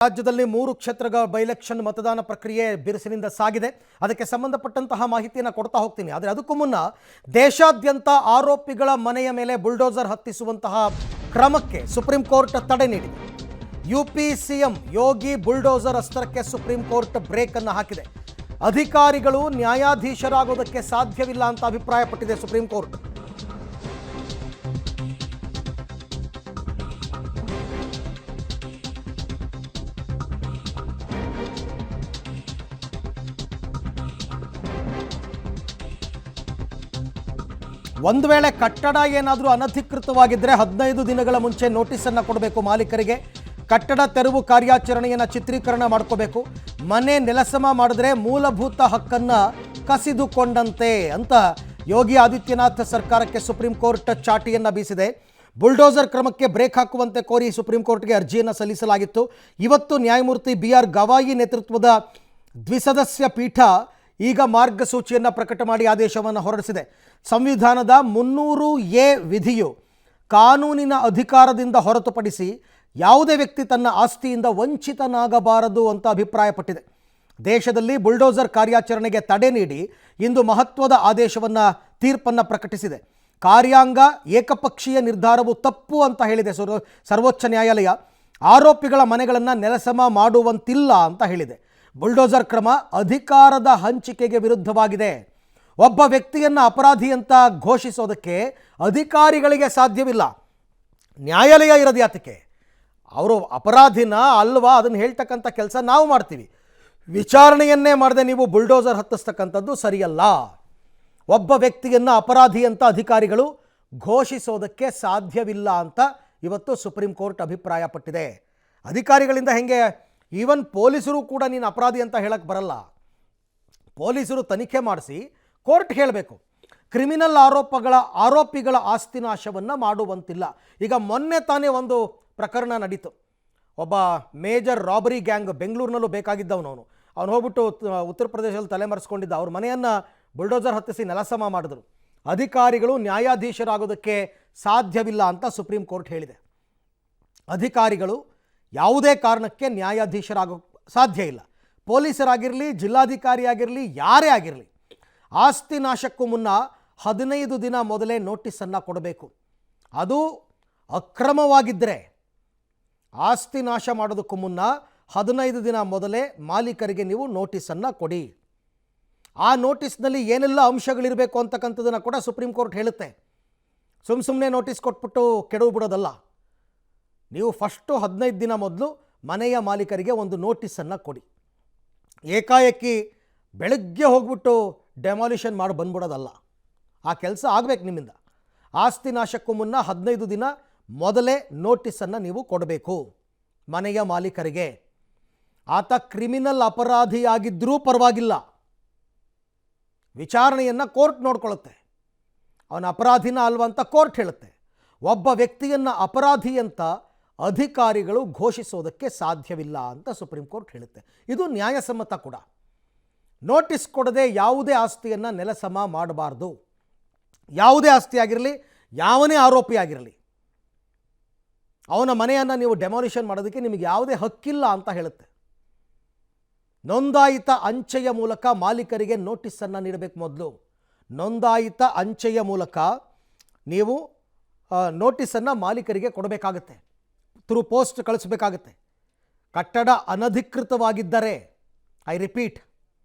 ರಾಜ್ಯದಲ್ಲಿ 3 ಕ್ಷೇತ್ರಗಳ by election ಮತದಾನ ಪ್ರಕ್ರಿಯೆ ಬಿರುಸಿನಿಂದ ಸಾಗಿದೆ. ಅದಕ್ಕೆ ಸಂಬಂಧಪಟ್ಟಂತಹ ಮಾಹಿತಿಯನ್ನು ಕೊಡ್ತಾ ಹೋಗ್ತೀನಿ. ಆದರೆ ಅದಕ್ಕೂ ಮುನ್ನ ದೇಶಾದ್ಯಂತ ಆರೋಪಿಗಳ ಮನೆಯ ಮೇಲೆ ಬುಲ್ಡೋಸರ್ ಹತ್ತಿಸುವಂತಹ ಕ್ರಮಕ್ಕೆ ಸುಪ್ರೀಂ ಕೋರ್ಟ್ ತಡೆ ನೀಡಿದೆ. ಯುಪಿ ಸಿಎಂ ಯೋಗಿ ಬುಲ್ಡೋಸರ್ ಅಸ್ತ್ರಕ್ಕೆ ಸುಪ್ರೀಂ ಕೋರ್ಟ್ ಬ್ರೇಕ್ ಅನ್ನು ಹಾಕಿದೆ. ಅಧಿಕಾರಿಗಳು ನ್ಯಾಯಾಧೀಶರಾಗೋದಕ್ಕೆ ಸಾಧ್ಯವಿಲ್ಲ ಅಂತ ಅಭಿಪ್ರಾಯಪಟ್ಟಿದೆ ಸುಪ್ರೀಂ ಕೋರ್ಟ್. ಒಂದು ವೇಳೆ ಕಟ್ಟಡ ಏನಾದರೂ ಅನಧಿಕೃತವಾಗಿದ್ದರೆ 15 ದಿನಗಳ ಮುಂಚೆ ನೋಟಿಸನ್ನು ಕೊಡಬೇಕು ಮಾಲೀಕರಿಗೆ. ಕಟ್ಟಡ ತೆರವು ಕಾರ್ಯಾಚರಣೆಯನ್ನು ಚಿತ್ರೀಕರಣ ಮಾಡ್ಕೋಬೇಕು. ಮನೆ ನೆಲಸಮ ಮಾಡಿದ್ರೆ ಮೂಲಭೂತ ಹಕ್ಕನ್ನು ಕಸಿದುಕೊಂಡಂತೆ ಅಂತ ಯೋಗಿ ಆದಿತ್ಯನಾಥ್ ಸರ್ಕಾರಕ್ಕೆ ಸುಪ್ರೀಂ ಕೋರ್ಟ್ ಚಾಟಿಯನ್ನು ಬೀಸಿದೆ. ಬುಲ್ಡೋಸರ್ ಕ್ರಮಕ್ಕೆ ಬ್ರೇಕ್ ಹಾಕುವಂತೆ ಕೋರಿ ಸುಪ್ರೀಂ ಕೋರ್ಟ್ಗೆ ಅರ್ಜಿಯನ್ನು ಸಲ್ಲಿಸಲಾಗಿತ್ತು. ಇವತ್ತು ನ್ಯಾಯಮೂರ್ತಿ BR ಗವಾಯಿ ನೇತೃತ್ವದ ದ್ವಿಸದಸ್ಯ ಪೀಠ ಈಗ ಮಾರ್ಗಸೂಚಿಯನ್ನು ಪ್ರಕಟ ಮಾಡಿ ಆದೇಶವನ್ನು ಹೊರಡಿಸಿದೆ. ಸಂವಿಧಾನದ 300A ವಿಧಿಯು ಕಾನೂನಿನ ಅಧಿಕಾರದಿಂದ ಹೊರತುಪಡಿಸಿ ಯಾವುದೇ ವ್ಯಕ್ತಿ ತನ್ನ ಆಸ್ತಿಯಿಂದ ವಂಚಿತನಾಗಬಾರದು ಅಂತ ಅಭಿಪ್ರಾಯಪಟ್ಟಿದೆ. ದೇಶದಲ್ಲಿ ಬುಲ್ಡೋಸರ್ ಕಾರ್ಯಾಚರಣೆಗೆ ತಡೆ ನೀಡಿ ಇಂದು ಮಹತ್ವದ ತೀರ್ಪನ್ನು ಪ್ರಕಟಿಸಿದೆ. ಕಾರ್ಯಾಂಗ ಏಕಪಕ್ಷೀಯ ನಿರ್ಧಾರವು ತಪ್ಪು ಅಂತ ಹೇಳಿದೆ ಸರ್ವೋಚ್ಚ ನ್ಯಾಯಾಲಯ. ಆರೋಪಿಗಳ ಮನೆಗಳನ್ನು ನೆಲಸಮ ಮಾಡುವಂತಿಲ್ಲ ಅಂತ ಹೇಳಿದೆ. ಬುಲ್ಡೋಸರ್ ಕ್ರಮ ಅಧಿಕಾರದ ಹಂಚಿಕೆಗೆ ವಿರುದ್ಧವಾಗಿದೆ. ಒಬ್ಬ ವ್ಯಕ್ತಿಯನ್ನು ಅಪರಾಧಿ ಅಂತ ಘೋಷಿಸೋದಕ್ಕೆ ಅಧಿಕಾರಿಗಳಿಗೆ ಸಾಧ್ಯವಿಲ್ಲ. ನ್ಯಾಯಾಲಯ ಇರೋದು ಯಾತಕ್ಕೆ? ಅವರು ಅಪರಾಧಿನ ಅಲ್ವಾ ಅದನ್ನು ಹೇಳ್ತಕ್ಕಂಥ ಕೆಲಸ ನಾವು ಮಾಡ್ತೀವಿ. ವಿಚಾರಣೆಯನ್ನೇ ಮಾಡದೆ ನೀವು ಬುಲ್ಡೋಸರ್ ಹತ್ತಿಸ್ತಕ್ಕಂಥದ್ದು ಸರಿಯಲ್ಲ. ಒಬ್ಬ ವ್ಯಕ್ತಿಯನ್ನು ಅಪರಾಧಿ ಅಂತ ಅಧಿಕಾರಿಗಳು ಘೋಷಿಸೋದಕ್ಕೆ ಸಾಧ್ಯವಿಲ್ಲ ಅಂತ ಇವತ್ತು ಸುಪ್ರೀಂ ಕೋರ್ಟ್ ಅಭಿಪ್ರಾಯಪಟ್ಟಿದೆ. ಅಧಿಕಾರಿಗಳಿಂದ ಹೆಂಗೆ ಈವನ್ ಪೊಲೀಸರು ಕೂಡ ನೀನು ಅಪರಾಧಿ ಅಂತ ಹೇಳಕ್ಕೆ ಬರಲ್ಲ. ಪೊಲೀಸರು ತನಿಖೆ ಮಾಡಿಸಿ ಕೋರ್ಟ್ ಹೇಳಬೇಕು. ಕ್ರಿಮಿನಲ್ ಆರೋಪಿಗಳ ಆಸ್ತಿ ನಾಶವನ್ನು ಮಾಡುವಂತಿಲ್ಲ. ಈಗ ಮೊನ್ನೆ ತಾನೇ ಒಂದು ಪ್ರಕರಣ ನಡೀತು. ಒಬ್ಬ ಮೇಜರ್ ರಾಬರಿ ಗ್ಯಾಂಗ್ ಬೆಂಗಳೂರಿನಲ್ಲೂ ಬೇಕಾಗಿದ್ದವನು ಅವನು ಹೋಗ್ಬಿಟ್ಟು ಉತ್ತರ ಪ್ರದೇಶದಲ್ಲಿ ತಲೆಮರೆಸ್ಕೊಂಡಿದ್ದ. ಅವ್ರ ಮನೆಯನ್ನು ಬುಲ್ಡೋಸರ್ ಹತ್ತಿಸಿ ನೆಲಸಮ ಮಾಡಿದ್ರು. ಅಧಿಕಾರಿಗಳು ನ್ಯಾಯಾಧೀಶರಾಗೋದಕ್ಕೆ ಸಾಧ್ಯವಿಲ್ಲ ಅಂತ ಸುಪ್ರೀಂ ಕೋರ್ಟ್ ಹೇಳಿದೆ. ಅಧಿಕಾರಿಗಳು ಯಾವುದೇ ಕಾರಣಕ್ಕೆ ನ್ಯಾಯಾಧೀಶರಾಗೋ ಸಾಧ್ಯ ಇಲ್ಲ. ಪೊಲೀಸರಾಗಿರಲಿ, ಜಿಲ್ಲಾಧಿಕಾರಿಯಾಗಿರಲಿ, ಯಾರೇ ಆಗಿರಲಿ, ಆಸ್ತಿ ನಾಶಕ್ಕೂ ಮುನ್ನ 15 ದಿನ ಮೊದಲೇ ನೋಟಿಸನ್ನು ಕೊಡಬೇಕು. ಅದು ಅಕ್ರಮವಾಗಿದ್ದರೆ ಆಸ್ತಿ ನಾಶ ಮಾಡೋದಕ್ಕೂ ಮುನ್ನ 15 ದಿನ ಮೊದಲೇ ಮಾಲೀಕರಿಗೆ ನೀವು ನೋಟಿಸನ್ನು ಕೊಡಿ. ಆ ನೋಟಿಸ್ನಲ್ಲಿ ಏನೆಲ್ಲ ಅಂಶಗಳಿರಬೇಕು ಅಂತಕ್ಕಂಥದ್ದನ್ನು ಕೂಡ ಸುಪ್ರೀಂ ಕೋರ್ಟ್ ಹೇಳುತ್ತೆ. ಸುಮ್ಮನೆ ನೋಟಿಸ್ ಕೊಟ್ಬಿಟ್ಟು ಕೆಡವು ಬಿಡೋದಲ್ಲ. ನೀವು ಫಸ್ಟು 15 ದಿನ ಮೊದಲು ಮನೆಯ ಮಾಲೀಕರಿಗೆ ಒಂದು ನೋಟಿಸನ್ನು ಕೊಡಿ. ಏಕಾಏಕಿ ಬೆಳಗ್ಗೆ ಹೋಗ್ಬಿಟ್ಟು ಡೆಮಾಲಿಷನ್ ಮಾಡಿ ಬಂದ್ಬಿಡೋದಲ್ಲ. ಆ ಕೆಲಸ ಆಗಬೇಕು ನಿಮ್ಮಿಂದ. ಆಸ್ತಿ ನಾಶಕ್ಕೂ ಮುನ್ನ 15 ದಿನ ಮೊದಲೇ ನೋಟಿಸನ್ನು ನೀವು ಕೊಡಬೇಕು ಮನೆಯ ಮಾಲೀಕರಿಗೆ. ಆತ ಕ್ರಿಮಿನಲ್ ಅಪರಾಧಿಯಾಗಿದ್ದರೂ ಪರವಾಗಿಲ್ಲ, ವಿಚಾರಣೆಯನ್ನು ಕೋರ್ಟ್ ನೋಡ್ಕೊಳ್ಳುತ್ತೆ. ಅವನ ಅಪರಾಧಿನ ಅಲ್ವಾ ಅಂತ ಕೋರ್ಟ್ ಹೇಳುತ್ತೆ. ಒಬ್ಬ ವ್ಯಕ್ತಿಯನ್ನು ಅಪರಾಧಿ ಅಂತ ಅಧಿಕಾರಿಗಳು ಘೋಷಿಸೋದಕ್ಕೆ ಸಾಧ್ಯವಿಲ್ಲ ಅಂತ ಸುಪ್ರೀಂ ಕೋರ್ಟ್ ಹೇಳುತ್ತೆ. ಇದು ನ್ಯಾಯಸಮ್ಮತ ಕೂಡ. ನೋಟಿಸ್ ಕೊಡದೆ ಯಾವುದೇ ಆಸ್ತಿಯನ್ನು ನೆಲಸಮ ಮಾಡಬಾರ್ದು. ಯಾವುದೇ ಆಸ್ತಿ ಆಗಿರಲಿ, ಯಾವನೇ ಆರೋಪಿ ಆಗಿರಲಿ, ಅವನ ಮನೆಯನ್ನು ನೀವು ಡೆಮಾಲಿಷನ್ ಮಾಡೋದಕ್ಕೆ ನಿಮಗೆ ಯಾವುದೇ ಹಕ್ಕಿಲ್ಲ ಅಂತ ಹೇಳುತ್ತೆ. ನೋಂದಾಯಿತ ಅಂಚೆಯ ಮೂಲಕ ಮಾಲೀಕರಿಗೆ ನೋಟಿಸನ್ನು ನೀಡಬೇಕು. ಮೊದಲು ನೋಂದಾಯಿತ ಅಂಚೆಯ ಮೂಲಕ ನೀವು ನೋಟಿಸನ್ನು ಮಾಲೀಕರಿಗೆ ಕೊಡಬೇಕಾಗತ್ತೆ. ಥ್ರೂ ಪೋಸ್ಟ್ ಕಳಿಸ್ಬೇಕಾಗತ್ತೆ. ಕಟ್ಟಡ ಅನಧಿಕೃತವಾಗಿದ್ದರೆ, ಐ ರಿಪೀಟ್,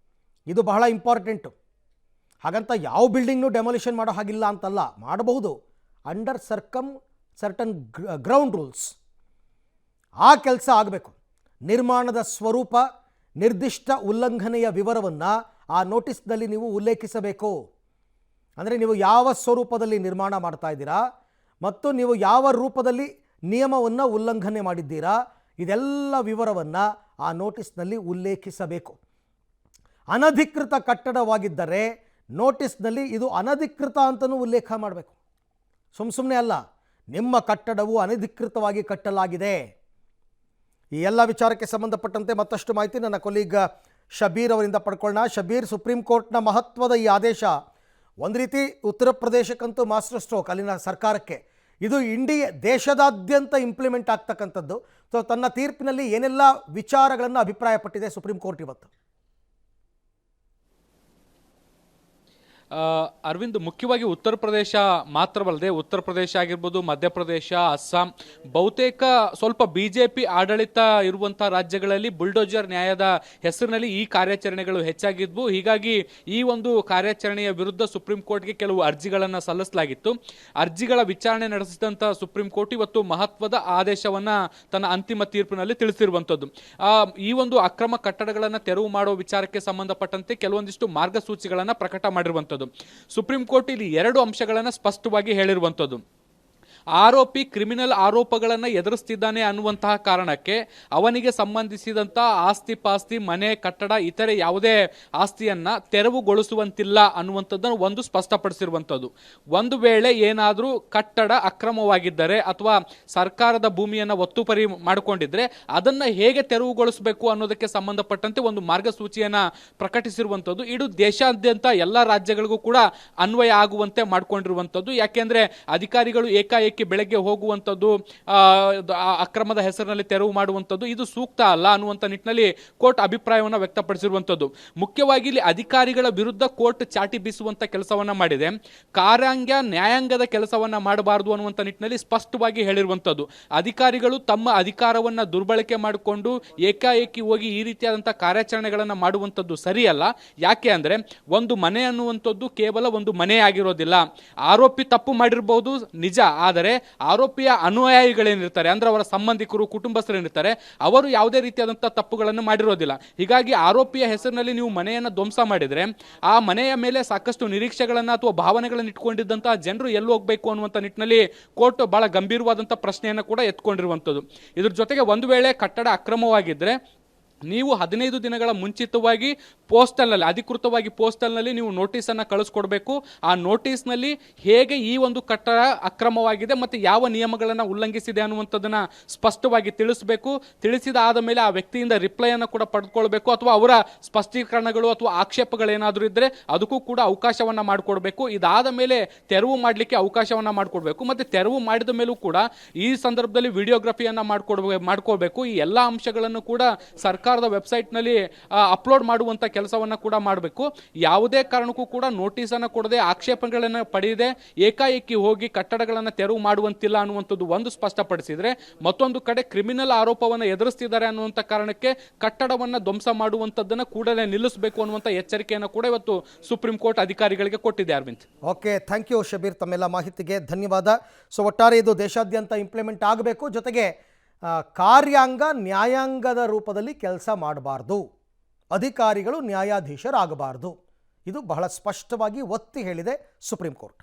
ಇದು ಬಹಳ ಇಂಪಾರ್ಟೆಂಟು. ಹಾಗಂತ ಯಾವ ಬಿಲ್ಡಿಂಗ್ನು ಡೆಮಾಲಿಷನ್ ಮಾಡೋ ಹಾಗಿಲ್ಲ ಅಂತಲ್ಲ, ಮಾಡಬಹುದು ಅಂಡರ್ ಸರ್ಟನ್ ಗ್ರೌಂಡ್ ರೂಲ್ಸ್. ಆ ಕೆಲಸ ಆಗಬೇಕು. ನಿರ್ಮಾಣದ ಸ್ವರೂಪ, ನಿರ್ದಿಷ್ಟ ಉಲ್ಲಂಘನೆಯ ವಿವರವನ್ನು ಆ ನೋಟಿಸ್ನಲ್ಲಿ ನೀವು ಉಲ್ಲೇಖಿಸಬೇಕು. ಅಂದರೆ ನೀವು ಯಾವ ಸ್ವರೂಪದಲ್ಲಿ ನಿರ್ಮಾಣ ಮಾಡ್ತಾ ಇದ್ದೀರಾ ಮತ್ತು ನೀವು ಯಾವ ರೂಪದಲ್ಲಿ ನಿಯಮವನ್ನು ಉಲ್ಲಂಘನೆ ಮಾಡಿದ್ದೀರಾ, ಇದೆಲ್ಲ ವಿವರವನ್ನು ಆ ನೋಟಿಸ್ನಲ್ಲಿ ಉಲ್ಲೇಖಿಸಬೇಕು. ಅನಧಿಕೃತ ಕಟ್ಟಡವಾಗಿದ್ದರೆ ನೋಟಿಸ್ನಲ್ಲಿ ಇದು ಅನಧಿಕೃತ ಅಂತಲೂ ಉಲ್ಲೇಖ ಮಾಡಬೇಕು. ಸುಮ್ಮನೆ ಅಲ್ಲ, ನಿಮ್ಮ ಕಟ್ಟಡವು ಅನಧಿಕೃತವಾಗಿ ಕಟ್ಟಲಾಗಿದೆ. ಈ ಎಲ್ಲ ವಿಚಾರಕ್ಕೆ ಸಂಬಂಧಪಟ್ಟಂತೆ ಮತ್ತಷ್ಟು ಮಾಹಿತಿ ನನ್ನ ಕೊಲೀಗ್ ಶಬೀರ್ ಅವರಿಂದ ಪಡ್ಕೊಳ್ಳೋಣ. ಶಬೀರ್, ಸುಪ್ರೀಂ ಕೋರ್ಟ್ನ ಮಹತ್ವದ ಈ ಆದೇಶ ಒಂದು ರೀತಿ ಉತ್ತರ ಪ್ರದೇಶಕ್ಕಂತೂ ಮಾಸ್ಟರ್ ಸ್ಟ್ರೋಕ್, ಅಲ್ಲಿನ ಸರ್ಕಾರಕ್ಕೆ. ಇದು ದೇಶದಾದ್ಯಂತ ಇಂಪ್ಲಿಮೆಂಟ್ ಆಗ್ತಕ್ಕಂಥದ್ದು. ಸೊ ತನ್ನ ತೀರ್ಪಿನಲ್ಲಿ ಏನೆಲ್ಲ ವಿಚಾರಗಳನ್ನು ಅಭಿಪ್ರಾಯಪಟ್ಟಿದೆ ಸುಪ್ರೀಂ ಕೋರ್ಟ್ ಇವತ್ತು? ಅರವಿಂದ್, ಮುಖ್ಯವಾಗಿ ಉತ್ತರ ಪ್ರದೇಶ ಮಾತ್ರವಲ್ಲದೆ ಉತ್ತರ ಪ್ರದೇಶ ಆಗಿರ್ಬೋದು, ಮಧ್ಯಪ್ರದೇಶ, ಅಸ್ಸಾಂ, ಬಹುತೇಕ ಸ್ವಲ್ಪ ಬಿಜೆಪಿ ಆಡಳಿತ ಇರುವಂಥ ರಾಜ್ಯಗಳಲ್ಲಿ ಬುಲ್ಡೋಜರ್ ನ್ಯಾಯದ ಹೆಸರಿನಲ್ಲಿ ಈ ಕಾರ್ಯಾಚರಣೆಗಳು ಹೆಚ್ಚಾಗಿದ್ವು. ಹೀಗಾಗಿ ಈ ಒಂದು ಕಾರ್ಯಾಚರಣೆಯ ವಿರುದ್ಧ ಸುಪ್ರೀಂ ಕೋರ್ಟ್ಗೆ ಕೆಲವು ಅರ್ಜಿಗಳನ್ನು ಸಲ್ಲಿಸಲಾಗಿತ್ತು. ಅರ್ಜಿಗಳ ವಿಚಾರಣೆ ನಡೆಸಿದಂಥ ಸುಪ್ರೀಂ ಕೋರ್ಟ್ ಇವತ್ತು ಮಹತ್ವದ ಆದೇಶವನ್ನು ತನ್ನ ಅಂತಿಮ ತೀರ್ಪಿನಲ್ಲಿ ತಿಳಿಸಿರುವಂಥದ್ದು. ಈ ಒಂದು ಅಕ್ರಮ ಕಟ್ಟಡಗಳನ್ನು ತೆರವು ಮಾಡುವ ವಿಚಾರಕ್ಕೆ ಸಂಬಂಧಪಟ್ಟಂತೆ ಕೆಲವೊಂದಿಷ್ಟು ಮಾರ್ಗಸೂಚಿಗಳನ್ನು ಪ್ರಕಟ ಮಾಡಿರುವಂಥದ್ದು. ಸುಪ್ರೀಂ ಕೋರ್ಟ್ ಇಲ್ಲಿ 2 ಅಂಶಗಳನ್ನು ಸ್ಪಷ್ಟವಾಗಿ ಹೇಳಿರುವಂಥದ್ದು. ಆರೋಪಿ ಕ್ರಿಮಿನಲ್ ಆರೋಪಗಳನ್ನು ಎದುರಿಸ್ತಿದ್ದಾನೆ ಅನ್ನುವಂತಹ ಕಾರಣಕ್ಕೆ ಅವನಿಗೆ ಸಂಬಂಧಿಸಿದಂಥ ಆಸ್ತಿ ಪಾಸ್ತಿ, ಮನೆ, ಕಟ್ಟಡ, ಇತರೆ ಯಾವುದೇ ಆಸ್ತಿಯನ್ನು ತೆರವುಗೊಳಿಸುವಂತಿಲ್ಲ ಅನ್ನುವಂಥದ್ದನ್ನು ಒಂದು ಸ್ಪಷ್ಟಪಡಿಸಿರುವಂಥದ್ದು. ಒಂದು ವೇಳೆ ಏನಾದರೂ ಕಟ್ಟಡ ಅಕ್ರಮವಾಗಿದ್ದರೆ ಅಥವಾ ಸರ್ಕಾರದ ಭೂಮಿಯನ್ನು ಒತ್ತುಪರಿ ಮಾಡಿಕೊಂಡಿದ್ರೆ ಅದನ್ನು ಹೇಗೆ ತೆರವುಗೊಳಿಸಬೇಕು ಅನ್ನೋದಕ್ಕೆ ಸಂಬಂಧಪಟ್ಟಂತೆ ಒಂದು ಮಾರ್ಗಸೂಚಿಯನ್ನು ಪ್ರಕಟಿಸಿರುವಂಥದ್ದು. ಇದು ದೇಶಾದ್ಯಂತ ಎಲ್ಲ ರಾಜ್ಯಗಳಿಗೂ ಕೂಡ ಅನ್ವಯ ಆಗುವಂತೆ ಮಾಡಿಕೊಂಡಿರುವಂಥದ್ದು. ಯಾಕೆಂದರೆ ಅಧಿಕಾರಿಗಳು ಏಕಾಏಕಿ ಬೆಳಗ್ಗೆ ಹೋಗುವಂಥದ್ದು, ಅಕ್ರಮದ ಹೆಸರಿನಲ್ಲಿ ತೆರವು ಮಾಡುವಂಥದ್ದು ಇದು ಸೂಕ್ತ ಅಲ್ಲ ಅನ್ನುವಂಥ ನಿಟ್ಟಿನಲ್ಲಿ ಕೋರ್ಟ್ ಅಭಿಪ್ರಾಯವನ್ನು ವ್ಯಕ್ತಪಡಿಸಿರುವಂಥದ್ದು. ಮುಖ್ಯವಾಗಿ ಇಲ್ಲಿ ಅಧಿಕಾರಿಗಳ ವಿರುದ್ಧ ಕೋರ್ಟ್ ಚಾಟಿ ಬೀಸುವಂಥ ಕೆಲಸವನ್ನ ಮಾಡಿದೆ. ಕಾರ್ಯಾಂಗ ನ್ಯಾಯಾಂಗದ ಕೆಲಸವನ್ನ ಮಾಡಬಾರದು ಅನ್ನುವಂಥ ನಿಟ್ಟಿನಲ್ಲಿ ಸ್ಪಷ್ಟವಾಗಿ ಹೇಳಿರುವಂಥದ್ದು. ಅಧಿಕಾರಿಗಳು ತಮ್ಮ ಅಧಿಕಾರವನ್ನ ದುರ್ಬಳಕೆ ಮಾಡಿಕೊಂಡು ಏಕಾಏಕಿ ಹೋಗಿ ಈ ರೀತಿಯಾದಂಥ ಕಾರ್ಯಾಚರಣೆಗಳನ್ನು ಮಾಡುವಂಥದ್ದು ಸರಿಯಲ್ಲ. ಯಾಕೆ ಅಂದರೆ ಒಂದು ಮನೆ ಅನ್ನುವಂಥದ್ದು ಕೇವಲ ಒಂದು ಮನೆ ಆಗಿರೋದಿಲ್ಲ. ಆರೋಪಿ ತಪ್ಪು ಮಾಡಿರಬಹುದು ನಿಜ, ಆದರೆ ಆರೋಪಿಯ ಅನುಯಾಯಿಗಳೇನಿರ್ತಾರೆ ಅಂದ್ರೆ ಅವರ ಸಂಬಂಧಿಕರು, ಕುಟುಂಬಸ್ಥರೇನಿರ್ತಾರೆ ಅವರು ಯಾವುದೇ ರೀತಿಯಾದಂಥ ತಪ್ಪುಗಳನ್ನು ಮಾಡಿರೋದಿಲ್ಲ. ಹೀಗಾಗಿ ಆರೋಪಿಯ ಹೆಸರಿನಲ್ಲಿ ನೀವು ಮನೆಯನ್ನು ಧ್ವಂಸ ಮಾಡಿದರೆ ಆ ಮನೆಯ ಮೇಲೆ ಸಾಕಷ್ಟು ನಿರೀಕ್ಷೆಗಳನ್ನು ಅಥವಾ ಭಾವನೆಗಳನ್ನು ಇಟ್ಕೊಂಡಿದ್ದಂತಹ ಜನರು ಎಲ್ಲಿ ಹೋಗಬೇಕು ಅನ್ನುವಂಥ ನಿಟ್ಟಿನಲ್ಲಿ ಕೋರ್ಟ್ ಬಹಳ ಗಂಭೀರವಾದಂಥ ಪ್ರಶ್ನೆಯನ್ನು ಕೂಡ ಎತ್ಕೊಂಡಿರುವಂಥದ್ದು. ಇದ್ರ ಜೊತೆಗೆ ಒಂದು ವೇಳೆ ಕಟ್ಟಡ ಅಕ್ರಮವಾಗಿದ್ದರೆ ನೀವು 15 ದಿನಗಳ ಮುಂಚಿತವಾಗಿ ಪೋಸ್ಟಲ್ನಲ್ಲಿ, ಅಧಿಕೃತವಾಗಿ ಪೋಸ್ಟಲ್ನಲ್ಲಿ ನೀವು ನೋಟಿಸನ್ನು ಕಳಿಸ್ಕೊಡ್ಬೇಕು. ಆ ನೋಟಿಸ್ನಲ್ಲಿ ಹೇಗೆ ಈ ಒಂದು ಕಟ್ಟಡ ಅಕ್ರಮವಾಗಿದೆ ಮತ್ತು ಯಾವ ನಿಯಮಗಳನ್ನು ಉಲ್ಲಂಘಿಸಿದೆ ಅನ್ನುವಂಥದ್ದನ್ನು ಸ್ಪಷ್ಟವಾಗಿ ತಿಳಿಸಬೇಕು. ತಿಳಿಸಿದ ಆದ ಮೇಲೆ ಆ ವ್ಯಕ್ತಿಯಿಂದ ರಿಪ್ಲೈಯನ್ನು ಕೂಡ ಪಡೆದುಕೊಳ್ಬೇಕು. ಅಥವಾ ಅವರ ಸ್ಪಷ್ಟೀಕರಣಗಳು ಅಥವಾ ಆಕ್ಷೇಪಗಳೇನಾದರೂ ಇದ್ದರೆ ಅದಕ್ಕೂ ಕೂಡ ಅವಕಾಶವನ್ನು ಮಾಡಿಕೊಡ್ಬೇಕು. ಇದಾದ ಮೇಲೆ ತೆರವು ಮಾಡಲಿಕ್ಕೆ ಅವಕಾಶವನ್ನು ಮಾಡಿಕೊಡ್ಬೇಕು. ಮತ್ತು ತೆರವು ಮಾಡಿದ ಮೇಲೂ ಕೂಡ ಈ ಸಂದರ್ಭದಲ್ಲಿ ವಿಡಿಯೋಗ್ರಫಿಯನ್ನು ಮಾಡ್ಕೊಳ್ಬೇಕು. ಈ ಎಲ್ಲ ಅಂಶಗಳನ್ನು ಕೂಡ ಸರ್ಕಾರದ ವೆಬ್ಸೈಟ್ನಲ್ಲಿ ಅಪ್ಲೋಡ್ ಮಾಡುವಂಥ ಕೆಲಸವನ್ನು ಕೂಡ ಮಾಡಬೇಕು. ಯಾವುದೇ ಕಾರಣಕ್ಕೂ ಕೂಡ ನೋಟಿಸನ್ನು ಕೊಡದೆ, ಆಕ್ಷೇಪಗಳನ್ನು ಪಡೆಯದೆ ಏಕಾಏಕಿ ಹೋಗಿ ಕಟ್ಟಡಗಳನ್ನು ತೆರವು ಮಾಡುವಂತಿಲ್ಲ ಅನ್ನುವಂಥದ್ದು ಒಂದು ಸ್ಪಷ್ಟಪಡಿಸಿದರೆ, ಮತ್ತೊಂದು ಕಡೆ ಕ್ರಿಮಿನಲ್ ಆರೋಪವನ್ನು ಎದುರಿಸ್ತಿದ್ದಾರೆ ಅನ್ನುವಂಥ ಕಾರಣಕ್ಕೆ ಕಟ್ಟಡವನ್ನು ಧ್ವಂಸ ಮಾಡುವಂಥದ್ದನ್ನು ಕೂಡಲೇ ನಿಲ್ಲಿಸಬೇಕು ಅನ್ನುವಂಥ ಎಚ್ಚರಿಕೆಯನ್ನು ಕೂಡ ಇವತ್ತು ಸುಪ್ರೀಂ ಕೋರ್ಟ್ ಅಧಿಕಾರಿಗಳಿಗೆ ಕೊಟ್ಟಿದೆ. Arvind, okay, thank you Shabbir, ತಮ್ಮೆಲ್ಲ ಮಾಹಿತಿಗೆ ಧನ್ಯವಾದ. ಸೊ ಒಟ್ಟಾರೆ ಇದು ದೇಶಾದ್ಯಂತ ಇಂಪ್ಲಿಮೆಂಟ್ ಆಗಬೇಕು, ಜೊತೆಗೆ ಕಾರ್ಯಾಂಗ ನ್ಯಾಯಾಂಗದ ರೂಪದಲ್ಲಿ ಕೆಲಸ ಮಾಡಬಾರ್ದು, ಅಧಿಕಾರಿಗಳು ನ್ಯಾಯಾಧೀಶರಾಗಬಾರ್ದು. ಇದು ಬಹಳ ಸ್ಪಷ್ಟವಾಗಿ ಒತ್ತಿ ಹೇಳಿದೆ ಸುಪ್ರೀಂ ಕೋರ್ಟ್.